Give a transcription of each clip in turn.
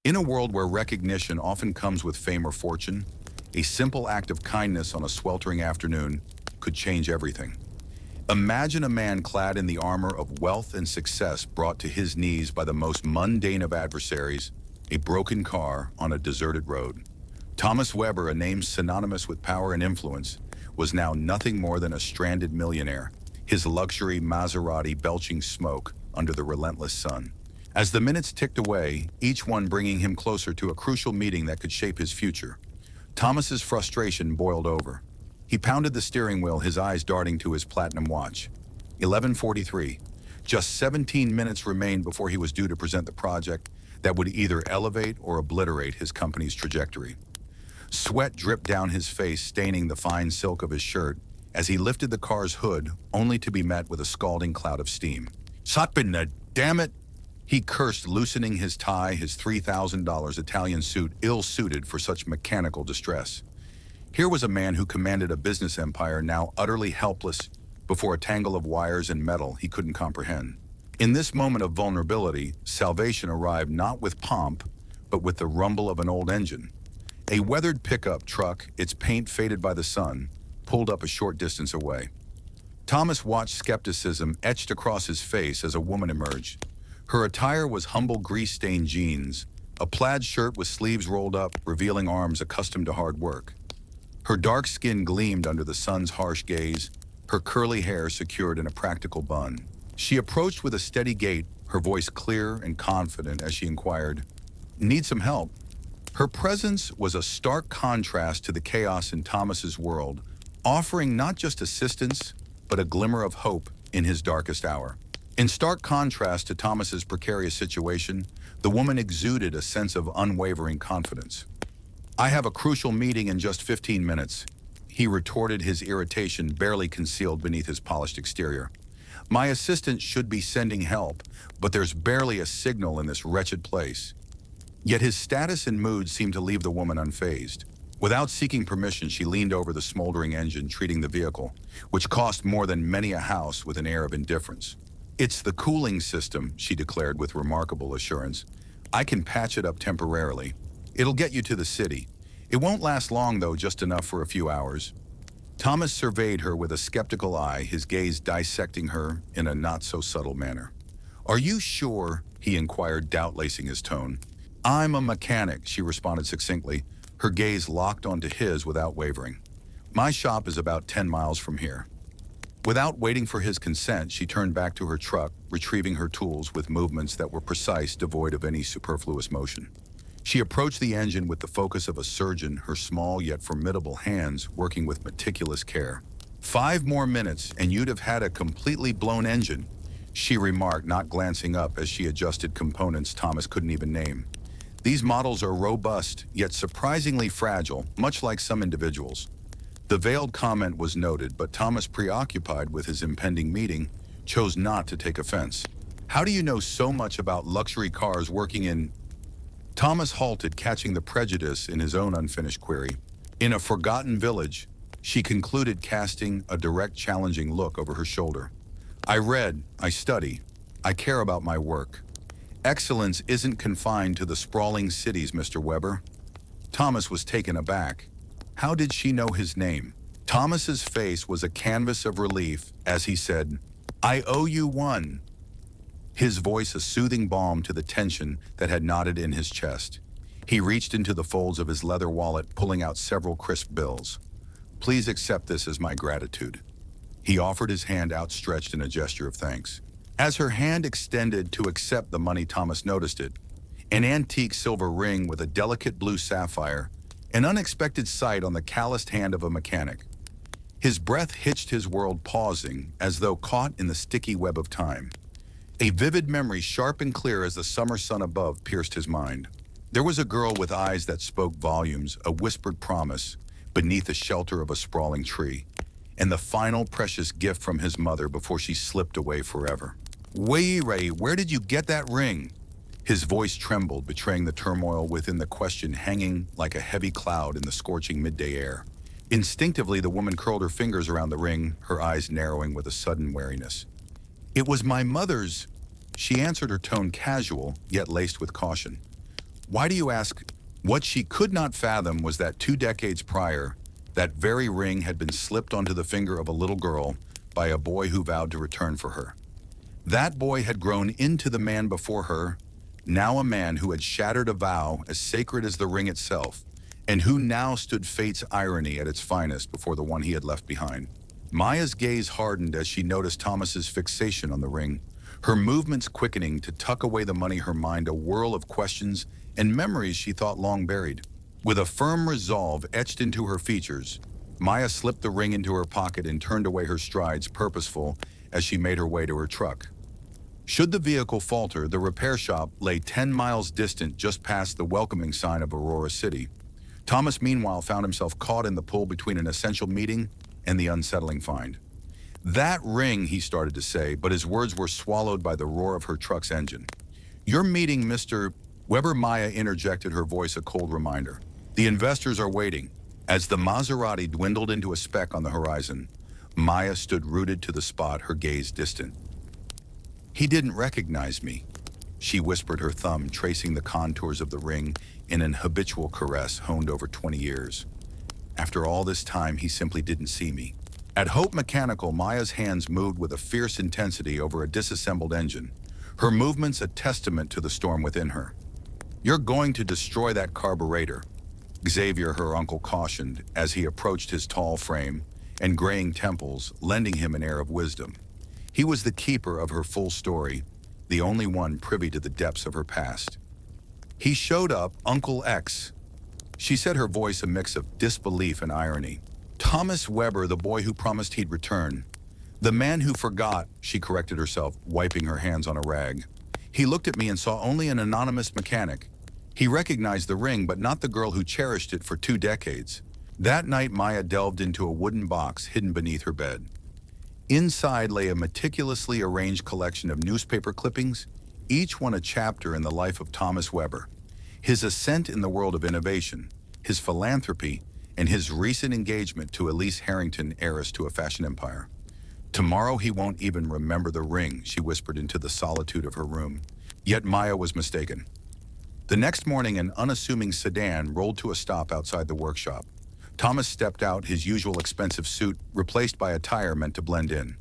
In a world where recognition often comes with fame or fortune, a simple act of kindness on a sweltering afternoon could change everything. Imagine a man clad in the armor of wealth and success brought to his knees by the most mundane of adversaries, a broken car on a deserted road. Thomas Weber, a name synonymous with power and influence, was now nothing more than a stranded millionaire, his luxury Maserati belching smoke under the relentless sun. As the minutes ticked away, each one bringing him closer to a crucial meeting that could shape his future, Thomas's frustration boiled over. He pounded the steering wheel, his eyes darting to his platinum watch. 11:43. Just 17 minutes remained before he was due to present the project that would either elevate or obliterate his company's trajectory. Sweat dripped down his face, staining the fine silk of his shirt as he lifted the car's hood, only to be met with a scalding cloud of steam. "Satpinna, damn it!" He cursed, loosening his tie, his $3,000 Italian suit ill-suited for such mechanical distress. Here was a man who commanded a business empire now utterly helpless before a tangle of wires and metal he couldn't comprehend. In this moment of vulnerability, salvation arrived not with pomp, but with the rumble of an old engine. A weathered pickup truck, its paint faded by the sun, pulled up a short distance away. Thomas watched skepticism etched across his face as a woman emerged. Her attire was humble grease-stained jeans, a plaid shirt with sleeves rolled up, revealing arms accustomed to hard work. Her dark skin gleamed under the sun's harsh gaze, her curly hair secured in a practical bun. She approached with a steady gait, her voice clear and confident as she inquired, "Need some help?" Her presence was a stark contrast to the chaos in Thomas's world, offering not just assistance, but a glimmer of hope in his darkest hour. In stark contrast to Thomas's precarious situation, the woman exuded a sense of unwavering confidence. "I have a crucial meeting in just 15 minutes, he retorted, his irritation barely concealed beneath his polished exterior. "My assistant should be sending help, but there's barely a signal in this wretched place." Yet his status and mood seemed to leave the woman unfazed. Without seeking permission, she leaned over the smoldering engine, treating the vehicle, which cost more than many a house, with an air of indifference. "It's the cooling system," she declared with remarkable assurance. "I can patch it up temporarily. It'll get you to the city. It won't last long, though, just enough for a few hours." Thomas surveyed her with a skeptical eye, his gaze dissecting her in a not-so-subtle manner. "Are you sure?" he inquired, doubt-lacing his tone. "I'm a mechanic," she responded succinctly, her gaze locked onto his without wavering. "My shop is about 10 miles from here." Without waiting for his consent, she turned back to her truck, retrieving her tools with movements that were precise, devoid of any superfluous motion. She approached the engine with the focus of a surgeon, her small yet formidable hands working with meticulous care. "5 more minutes and you'd have had a completely blown engine," she remarked, not glancing up as she adjusted components Thomas couldn't even name. "These models are robust, yet surprisingly fragile, much like some individuals." The veiled comment was noted, but Thomas, preoccupied with his impending meeting, chose not to take offense. "How do you know so much about luxury cars working in—" Thomas halted, catching the prejudice in his own unfinished query. "In a forgotten village," she concluded, casting a direct, challenging look over her shoulder. "I read, I study, I care about my work. Excellence isn't confined to the sprawling cities, Mr. Weber." Thomas was taken aback. How did she know his name? Thomas's face was a canvas of relief as he said, "I owe you one." His voice a soothing balm to the tension that had knotted in his chest. He reached into the folds of his leather wallet, pulling out several crisp bills. "Please accept this as my gratitude." He offered his hand, outstretched in a gesture of thanks. As her hand extended to accept the money, Thomas noticed it. An antique silver ring with a delicate blue sapphire, an unexpected sight on the calloused hand of a mechanic. His breath hitched, his world pausing, as though caught in the sticky web of time. A vivid memory, sharp and clear as the summer sun above, pierced his mind. There was a girl with eyes that spoke volumes, a whispered promise, beneath the shelter of a sprawling tree, and the final precious gift from his mother before she slipped away forever. "Ray, where did you get that ring?" His voice trembled, betraying the turmoil within, the question hanging like a heavy cloud in the scorching midday air. Instinctively, the woman curled her fingers around the ring, her eyes narrowing with a sudden wariness. "It was my mother's," she answered, her tone casual, yet laced with caution. Why do you ask? What she could not fathom was that 2 decades prior, that very ring had been slipped onto the finger of a little girl by a boy who vowed to return for her. That boy had grown into the man before her, now a man who had shattered a vow as sacred as the ring itself, and who now stood fate's irony at its finest before the one he had left behind. Maya's gaze hardened as she noticed Thomas's fixation on the ring, her movements quickening to tuck away the money, her mind a whirl of questions and memories she thought long buried. With a firm resolve etched into her features, Maya slipped the ring into her pocket and turned away, her strides purposeful as she made her way to her truck. Should the vehicle falter, the repair shop lay 10 miles distant, just past the welcoming sign of Aurora City. Thomas, meanwhile, found himself caught in the pull between an essential meeting and the unsettling find. "That ring," he started to say, but his words were swallowed by the roar of her truck's engine. "Your meeting, Mr. Weber," Maya interjected, her voice a cold reminder. "The investors are waiting." As the Maserati dwindled into a speck on the horizon, Maya stood rooted to the spot, her gaze distant. "He didn't recognize me," she whispered, her thumb tracing the contours of the ring in an habitual caress honed over 20 years. "After all this time, he simply didn't see me." At Hope Mechanical, Maya's hands moved with a fierce intensity over a disassembled engine, her movements a testament to the storm within her. "You're going to destroy that carburetor," Xavier, her uncle, cautioned as he approached, his tall frame and graying temples lending him an air of wisdom. He was the keeper of her full story, the only one privy to the depths of her past. "He showed up, Uncle X," she said, her voice a mix of disbelief and irony. "Thomas Weber, the boy who promised he'd return. The man who forgot," she corrected herself, wiping her hands on a rag. "He looked at me and saw only an anonymous mechanic. He recognized the ring, but not the girl who cherished it for 2 decades. That night, Maya delved into a wooden box hidden beneath her bed. Inside lay a meticulously arranged collection of newspaper clippings, each one a chapter in the life of Thomas Weber, his ascent in the world of innovation, his philanthropy, and his recent engagement to Elise Harrington, heiress to a fashion empire. "Tomorrow he won't even remember the ring," she whispered into the solitude of her room. Yet Maya was mistaken. The next morning, an unassuming sedan rolled to a stop outside the workshop. Thomas stepped out, his usual expensive suit replaced by attire meant to blend in.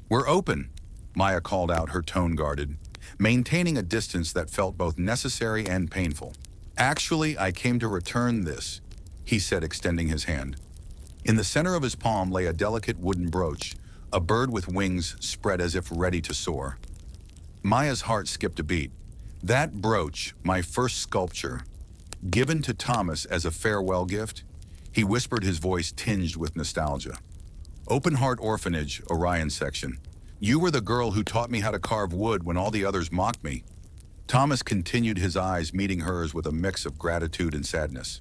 "We're open," Maya called out, her tone guarded, maintaining a distance that felt both necessary and painful. "Actually, I came to return this," he said, extending his hand. In the center of his palm lay a delicate wooden brooch, a bird with wings spread as if ready to soar. Maya's heart skipped a beat. "That brooch, my first sculpture, given to Thomas as a farewell gift?" He whispered, his voice tinged with nostalgia. "Open Heart Orphanage, Orion section. You were the girl who taught me how to carve wood when all the others mocked me." Thomas continued, his eyes meeting hers with a mix of gratitude and sadness.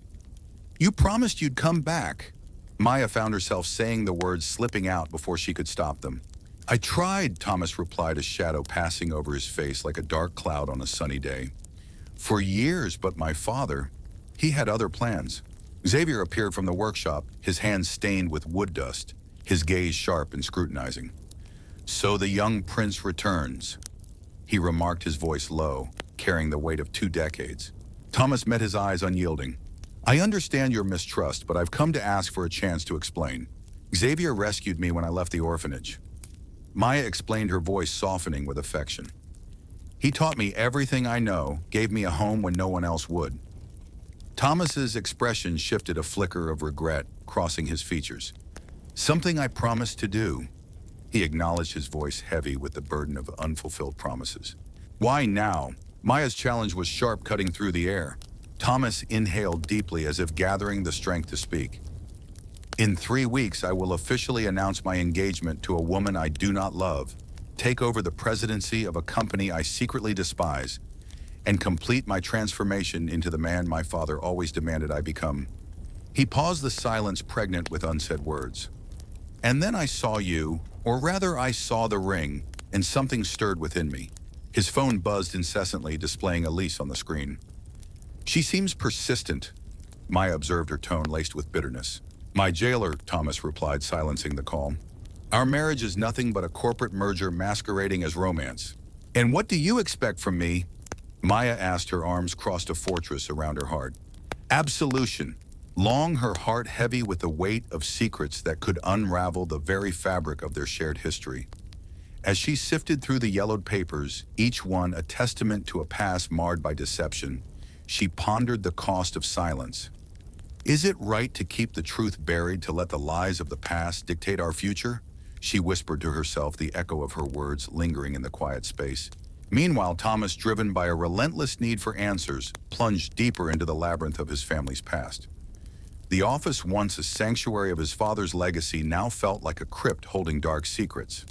"You promised you'd come back." Maya found herself saying the words slipping out before she could stop them. "I tried," Thomas replied, a shadow passing over his face like a dark cloud on a sunny day. "For years, but my father, he had other plans." Xavier appeared from the workshop, his hands stained with wood dust, his gaze sharp and scrutinizing. "So the young prince returns," he remarked, his voice low, carrying the weight of 2 decades. Thomas met his eyes unyielding. "I understand your mistrust, but I've come to ask for a chance to explain. Xavier rescued me when I left the orphanage." Maya explained, her voice softening with affection. "He taught me everything I know, gave me a home when no one else would." Thomas's expression shifted, a flicker of regret crossing his features. "Something I promised to do," he acknowledged, his voice heavy with the burden of unfulfilled promises. "Why now?" Maya's challenge was sharp, cutting through the air. Thomas inhaled deeply, as if gathering the strength to speak. "In 3 weeks, I will officially announce my engagement to a woman I do not love, take over the presidency of a company I secretly despise, and complete my transformation into the man my father always demanded I become." He paused, the silence pregnant with unsaid words. "And then I saw you, or rather I saw the ring, and something stirred within me." His phone buzzed incessantly, displaying Elise on the screen. "She seems persistent," Maya observed, her tone laced with bitterness. "My jailer," Thomas replied, silencing the call. "Our marriage is nothing but a corporate merger masquerading as romance. And what do you expect from me?" Maya asked, her arms crossed a fortress around her heart. Absolution. Long, her heart heavy with the weight of secrets that could unravel the very fabric of their shared history. As she sifted through the yellowed papers, each one a testament to a past marred by deception, she pondered the cost of silence. Is it right to keep the truth buried, to let the lies of the past dictate our future? She whispered to herself, the echo of her words lingering in the quiet space. Meanwhile, Thomas, driven by a relentless need for answers, plunged deeper into the labyrinth of his family's past. The office, once a sanctuary of his father's legacy, now felt like a crypt holding dark secrets.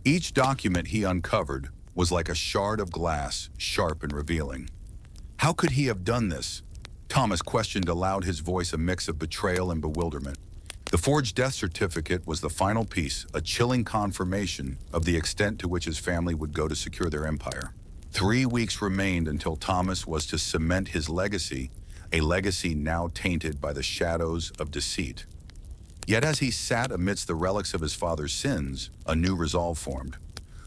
Each document he uncovered was like a shard of glass, sharp and revealing. How could he have done this? Thomas questioned aloud, his voice a mix of betrayal and bewilderment. The forged death certificate was the final piece, a chilling confirmation of the extent to which his family would go to secure their empire. 3 weeks remained until Thomas was to cement his legacy, a legacy now tainted by the shadows of deceit. Yet as he sat amidst the relics of his father's sins, a new resolve formed.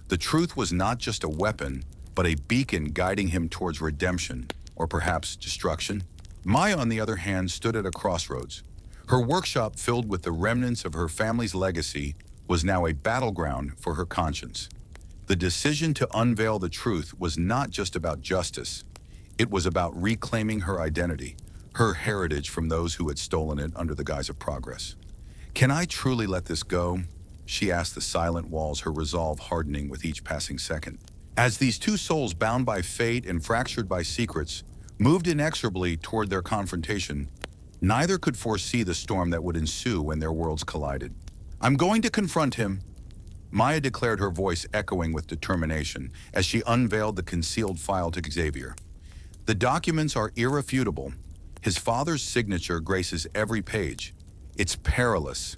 The truth was not just a weapon, but a beacon guiding him towards redemption, or perhaps destruction. Maya, on the other hand, stood at a crossroads. Her workshop, filled with the remnants of her family's legacy, was now a battleground for her conscience. The decision to unveil the truth was not just about justice. It was about reclaiming her identity, her heritage from those who had stolen it under the guise of progress. Can I truly let this go? She asked the silent walls, her resolve hardening with each passing second. As these two souls, bound by fate and fractured by secrets, moved inexorably toward their confrontation, neither could foresee the storm that would ensue when their worlds collided. I'm going to confront him, Maya declared, her voice echoing with determination as she unveiled the concealed file to Xavier. The documents are irrefutable. His father's signature graces every page. It's perilous,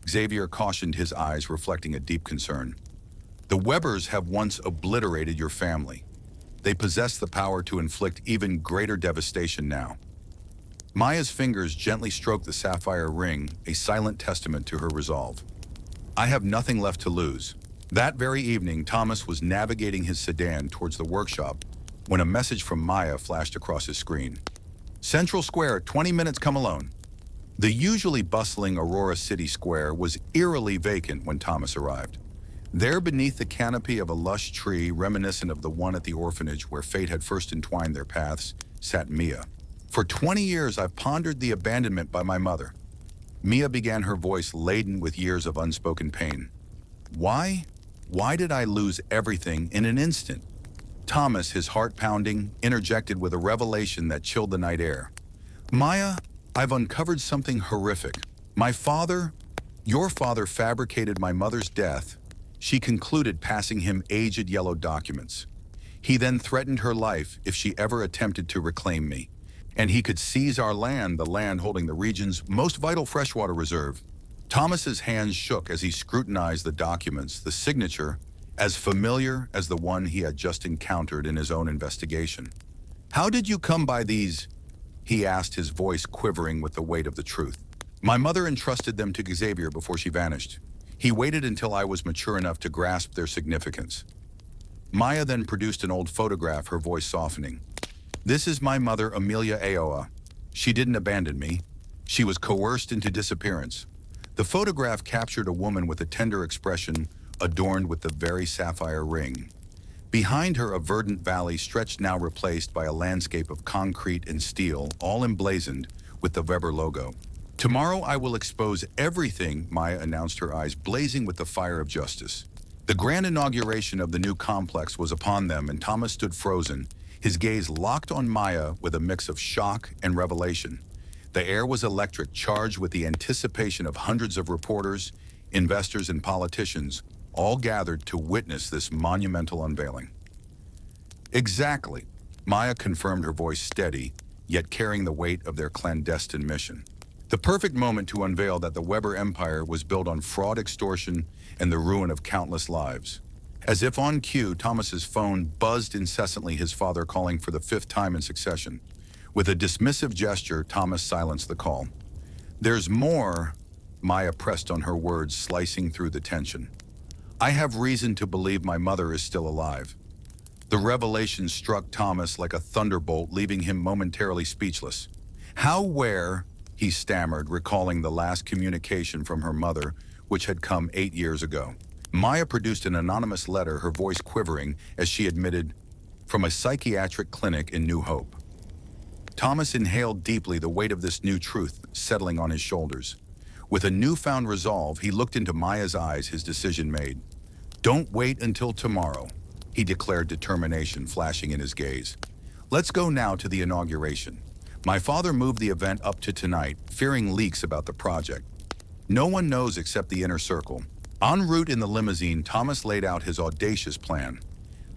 Xavier cautioned, his eyes reflecting a deep concern. The Webbers have once obliterated your family. They possess the power to inflict even greater devastation now. Maya's fingers gently stroked the sapphire ring, a silent testament to her resolve. I have nothing left to lose. That very evening, Thomas was navigating his sedan towards the workshop when a message from Maya flashed across his screen. Central Square, 20 minutes, come alone. The usually bustling Aurora City Square was eerily vacant when Thomas arrived. There, beneath the canopy of a lush tree reminiscent of the one at the orphanage where fate had first entwined their paths, sat Mia. For 20 years, I've pondered the abandonment by my mother. Mia began, her voice laden with years of unspoken pain. Why? Why did I lose everything in an instant? Thomas, his heart pounding, interjected with a revelation that chilled the night air. Maya, I've uncovered something horrific. Your father fabricated my mother's death. She concluded, passing him aged yellow documents. He then threatened her life if she ever attempted to reclaim me. And he could seize our land, the land holding the region's most vital freshwater reserve. Thomas's hands shook as he scrutinized the documents, the signature as familiar as the one he had just encountered in his own investigation. How did you come by these? He asked, his voice quivering with the weight of the truth. My mother entrusted them to Xavier before she vanished. He waited until I was mature enough to grasp their significance. Maya then produced an old photograph, her voice softening. This is my mother, Amelia Aoa. She didn't abandon me. She was coerced into disappearance. The photograph captured a woman with a tender expression adorned with the very sapphire ring. Behind her, a verdant valley stretched, now replaced by a landscape of concrete and steel, all emblazoned with the Weber logo. Tomorrow I will expose everything, Maya announced, her eyes blazing with the fire of justice. The grand inauguration of the new complex was upon them, and Thomas stood frozen, his gaze locked on Maya with a mix of shock and revelation. The air was electric, charged with the anticipation of hundreds of reporters, investors, and politicians, all gathered to witness this monumental unveiling. Exactly, Maya confirmed, her voice steady, yet carrying the weight of their clandestine mission. The perfect moment to unveil that the Weber empire was built on fraud, extortion, and the ruin of countless lives. As if on cue, Thomas's phone buzzed incessantly, his father calling for the 5th time in succession. With a dismissive gesture, Thomas silenced the call. There's more, Maya pressed on, her words slicing through the tension. I have reason to believe my mother is still alive. The revelation struck Thomas like a thunderbolt, leaving him momentarily speechless. How, where, he stammered, recalling the last communication from her mother, which had come 8 years ago. Maya produced an anonymous letter, her voice quivering as she admitted, from a psychiatric clinic in New Hope. Thomas inhaled deeply, the weight of this new truth settling on his shoulders. With a newfound resolve, he looked into Maya's eyes, his decision made. "Don't wait until tomorrow," he declared, determination flashing in his gaze. "Let's go now to the inauguration. My father moved the event up to tonight, fearing leaks about the project. No one knows except the inner circle." En route in the limousine, Thomas laid out his audacious plan.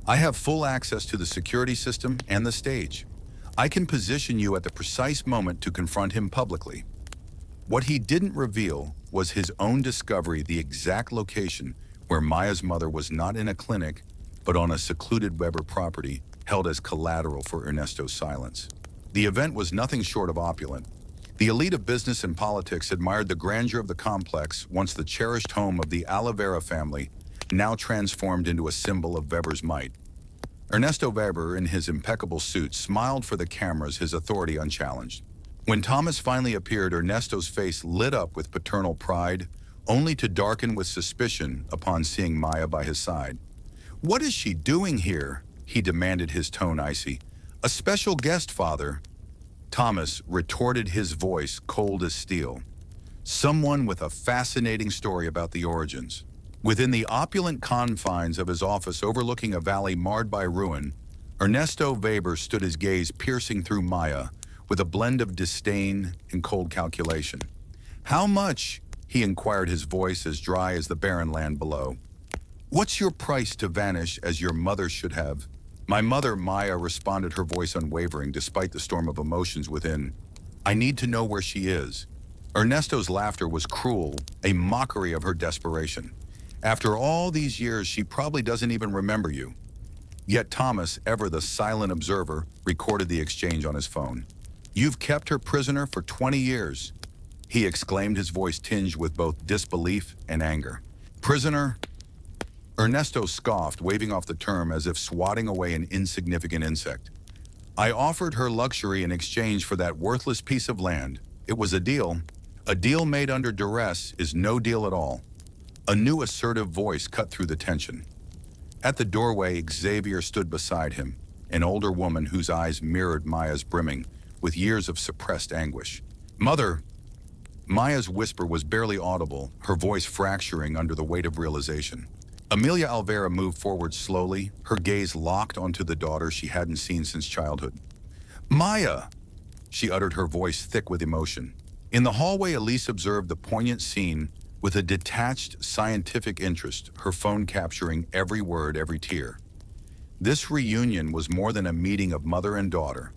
"I have full access to the security system and the stage. I can position you at the precise moment to confront him publicly." What he didn't reveal was his own discovery, the exact location where Maya's mother was not in a clinic, but on a secluded Weber property held as collateral for Ernesto's silence. The event was nothing short of opulent. The elite of business and politics admired the grandeur of the complex, once the cherished home of the Oliveira family, now transformed into a symbol of Weber's might. Ernesto Weber, in his impeccable suit, smiled for the cameras, his authority unchallenged. When Thomas finally appeared, Ernesto's face lit up with paternal pride, only to darken with suspicion upon seeing Maya by his side. "What is she doing here?" he demanded, his tone icy. "A special guest, father." Thomas retorted, his voice cold as steel. "Someone with a fascinating story about the origins." Within the opulent confines of his office overlooking a valley marred by ruin, Ernesto Weber stood, his gaze piercing through Maya with a blend of disdain and cold calculation. "How much?" he inquired, his voice as dry as the barren land below. "What's your price to vanish as your mother should have?" "My mother," Maya responded, her voice unwavering despite the storm of emotions within. "I need to know where she is." Ernesto's laughter was cruel, a mockery of her desperation. "After all these years, she probably doesn't even remember you." Yet Thomas, ever the silent observer, recorded the exchange on his phone. "You've kept her prisoner for 20 years, he exclaimed, his voice tinged with both disbelief and anger. "Prisoner?" Ernesto scoffed, waving off the term as if swatting away an insignificant insect. "I offered her luxury in exchange for that worthless piece of land. It was a deal. A deal made under duress is no deal at all." A new assertive voice cut through the tension. At the doorway, Xavier stood beside him, an older woman whose eyes mirrored Maya's, brimming with years of suppressed anguish. "Mother!" Maya's whisper was barely audible, her voice fracturing under the weight of realization. Amelia Alvera moved forward slowly, her gaze locked onto the daughter she hadn't seen since childhood. "Maya!" she uttered, her voice thick with emotion. In the hallway, Elise observed the poignant scene with a detached, scientific interest, her phone capturing every word, every tear. This reunion was more than a meeting of mother and daughter.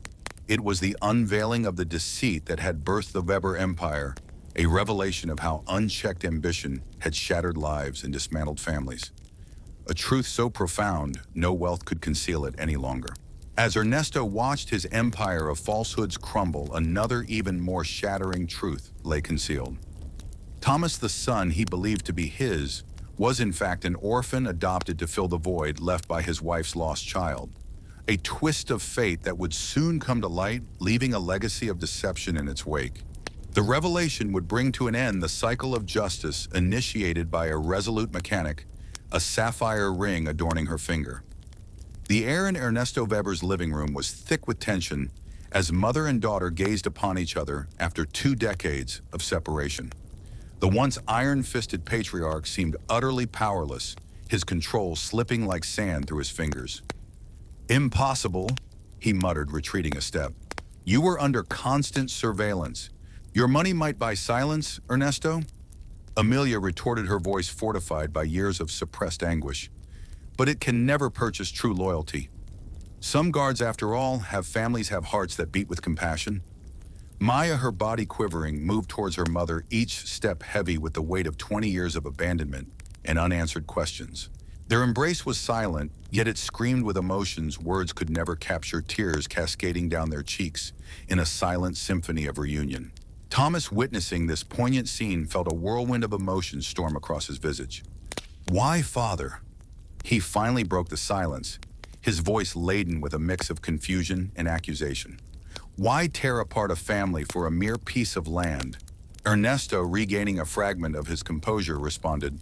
It was the unveiling of the deceit that had birthed the Weber empire, a revelation of how unchecked ambition had shattered lives and dismantled families. A truth so profound, no wealth could conceal it any longer. As Ernesto watched his empire of falsehoods crumble, another, even more shattering truth lay concealed. Thomas, the son he believed to be his, was in fact an orphan adopted to fill the void left by his wife's lost child. A twist of fate that would soon come to light, leaving a legacy of deception in its wake. The revelation would bring to an end the cycle of justice initiated by a resolute mechanic, a sapphire ring adorning her finger. The air in Ernesto Weber's living room was thick with tension as mother and daughter gazed upon each other after 2 decades of separation. The once iron-fisted patriarch seemed utterly powerless, his control slipping like sand through his fingers. "Impossible," he muttered, retreating a step. "You were under constant surveillance. Your money might buy silence, Ernesto?" Amelia retorted, her voice fortified by years of suppressed anguish. "But it can never purchase true loyalty. Some guards, after all, have families, have hearts that beat with compassion." Maya, her body quivering, moved towards her mother, each step heavy with the weight of 20 years of abandonment and unanswered questions. Their embrace was silent, yet it screamed with emotions words could never capture, tears cascading down their cheeks in a silent symphony of reunion. Thomas, witnessing this poignant scene, felt a whirlwind of emotions storm across his visage. "Why, father?" He finally broke the silence, his voice laden with a mix of confusion and accusation. Why tear apart a family for a mere piece of land? Ernesto, regaining a fragment of his composure, responded,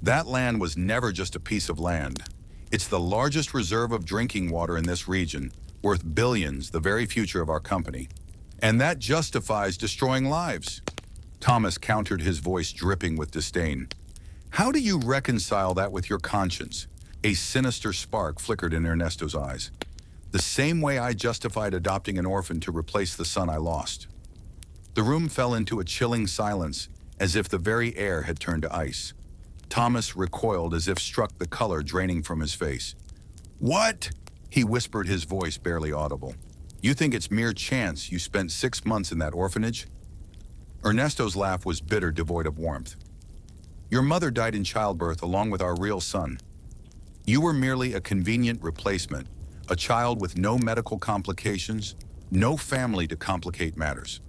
"That land was never just a piece of land. It's the largest reserve of drinking water in this region, worth billions, the very future of our company. And that justifies destroying lives." Thomas countered, his voice dripping with disdain. "How do you reconcile that with your conscience?" A sinister spark flickered in Ernesto's eyes. "The same way I justified adopting an orphan to replace the son I lost." The room fell into a chilling silence, as if the very air had turned to ice. Thomas recoiled as if struck, the color draining from his face. "What?" he whispered, his voice barely audible. "You think it's mere chance you spent 6 months in that orphanage?" Ernesto's laugh was bitter, devoid of warmth. "Your mother died in childbirth along with our real son. You were merely a convenient replacement, a child with no medical complications, no family to complicate matters."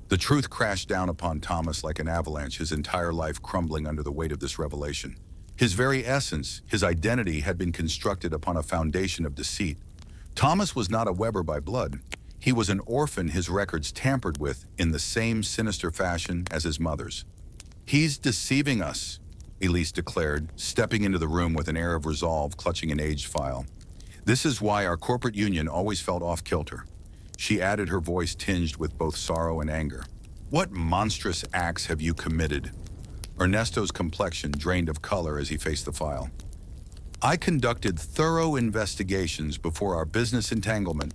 The truth crashed down upon Thomas like an avalanche, his entire life crumbling under the weight of this revelation. His very essence, his identity, had been constructed upon a foundation of deceit. Thomas was not a Weber by blood. He was an orphan, his records tampered with in the same sinister fashion as his mother's. "He's deceiving us," Elise declared, stepping into the room with an air of resolve, clutching an aged file. "This is why our corporate union always felt off-kilter." She added, her voice tinged with both sorrow and anger. "What monstrous acts have you committed?" Ernesto's complexion drained of color as he faced the file. "I conducted thorough investigations before our business entanglement,"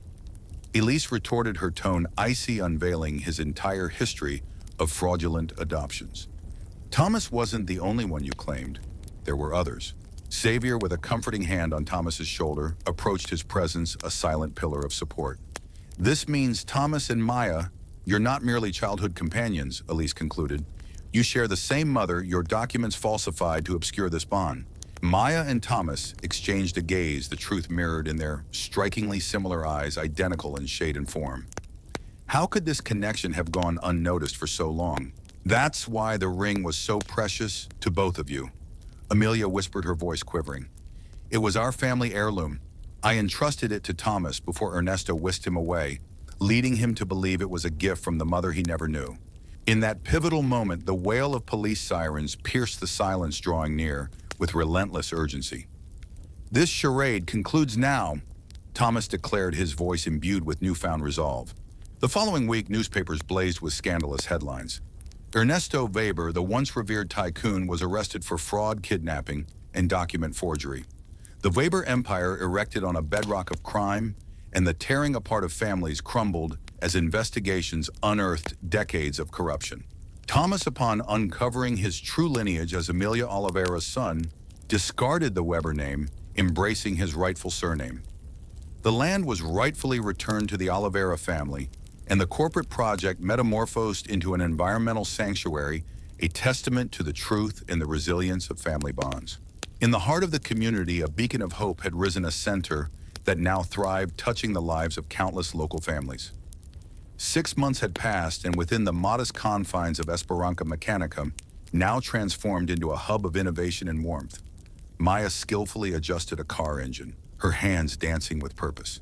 Elise retorted, her tone icy, unveiling his entire history of fraudulent adoptions. "Thomas wasn't the only one you claimed. There were others." Xavier, with a comforting hand on Thomas's shoulder, approached his presence, a silent pillar of support. "This means Thomas and Maya, you're not merely childhood companions," Elise concluded. "You share the same mother, your documents falsified to obscure this bond." Maya and Thomas exchanged a gaze, the truth mirrored in their strikingly similar eyes, identical in shade and form. How could this connection have gone unnoticed for so long? "That's why the ring was so precious to both of you," Amelia whispered, her voice quivering. "It was our family heirloom. I entrusted it to Thomas before Ernesto whisked him away, leading him to believe it was a gift from the mother he never knew." In that pivotal moment, the wail of police sirens pierced the silence drawing near with relentless urgency. "This charade concludes now," Thomas declared, his voice imbued with newfound resolve. The following week, newspapers blazed with scandalous headlines. Ernesto Weber, the once revered tycoon, was arrested for fraud, kidnapping, and document forgery. The Weber empire erected on a bedrock of crime, and the tearing apart of families crumbled as investigations unearthed decades of corruption. Thomas, upon uncovering his true lineage as Amelia Oliveira's son, discarded the Weber name, embracing his rightful surname. The land was rightfully returned to the Oliveira family, and the corporate project metamorphosed into an environmental sanctuary, a testament to the truth and the resilience of family bonds. In the heart of the community, a beacon of hope had risen, a center that now thrived, touching the lives of countless local families. 6 months had passed, and within the modest confines of Esperanza Mechanica, now transformed into a hub of innovation and warmth, Maya skillfully adjusted a car engine, her hands dancing with purpose.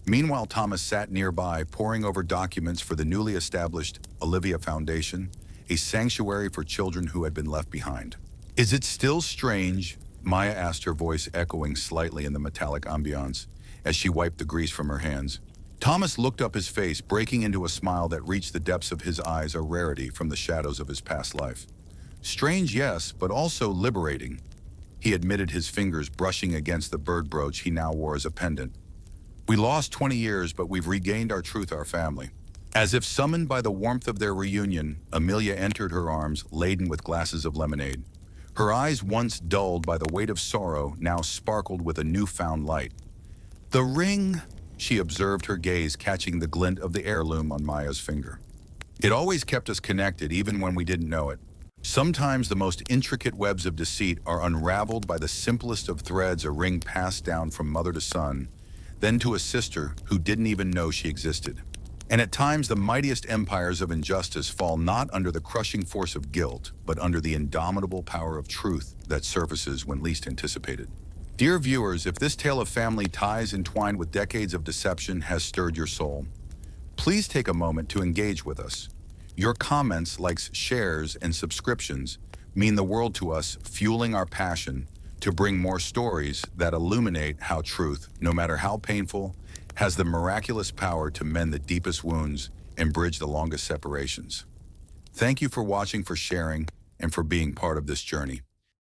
Meanwhile, Thomas sat nearby, poring over documents for the newly established Olivia Foundation, a sanctuary for children who had been left behind. "Is it still strange?" Maya asked, her voice echoing slightly in the metallic ambiance as she wiped the grease from her hands. Thomas looked up, his face breaking into a smile that reached the depths of his eyes, a rarity from the shadows of his past life. "Strange, yes, but also liberating," he admitted, his fingers brushing against the bird brooch he now wore as a pendant. "We lost 20 years, but we've regained our truth, our family." As if summoned by the warmth of their reunion, Amelia entered her arms, laden with glasses of lemonade. Her eyes, once dulled by the weight of sorrow, now sparkled with a newfound light. "The ring," she observed, her gaze catching the glint of the heirloom on Maya's finger. "It always kept us connected, even when we didn't know it. Sometimes the most intricate webs of deceit are unraveled by the simplest of threads, a ring passed down from mother to son, then to a sister who didn't even know she existed. And at times the mightiest empires of injustice fall not under the crushing force of guilt, but under the indomitable power of truth that surfaces when least anticipated." Dear viewers, if this tale of family ties entwined with decades of deception has stirred your soul, please take a moment to engage with us. Your comments, likes, shares, and subscriptions mean the world to us, fueling our passion to bring more stories that illuminate how truth, no matter how painful, has the miraculous power to mend the deepest wounds and bridge the longest separations. Thank you for watching, for sharing, and for being part of this journey.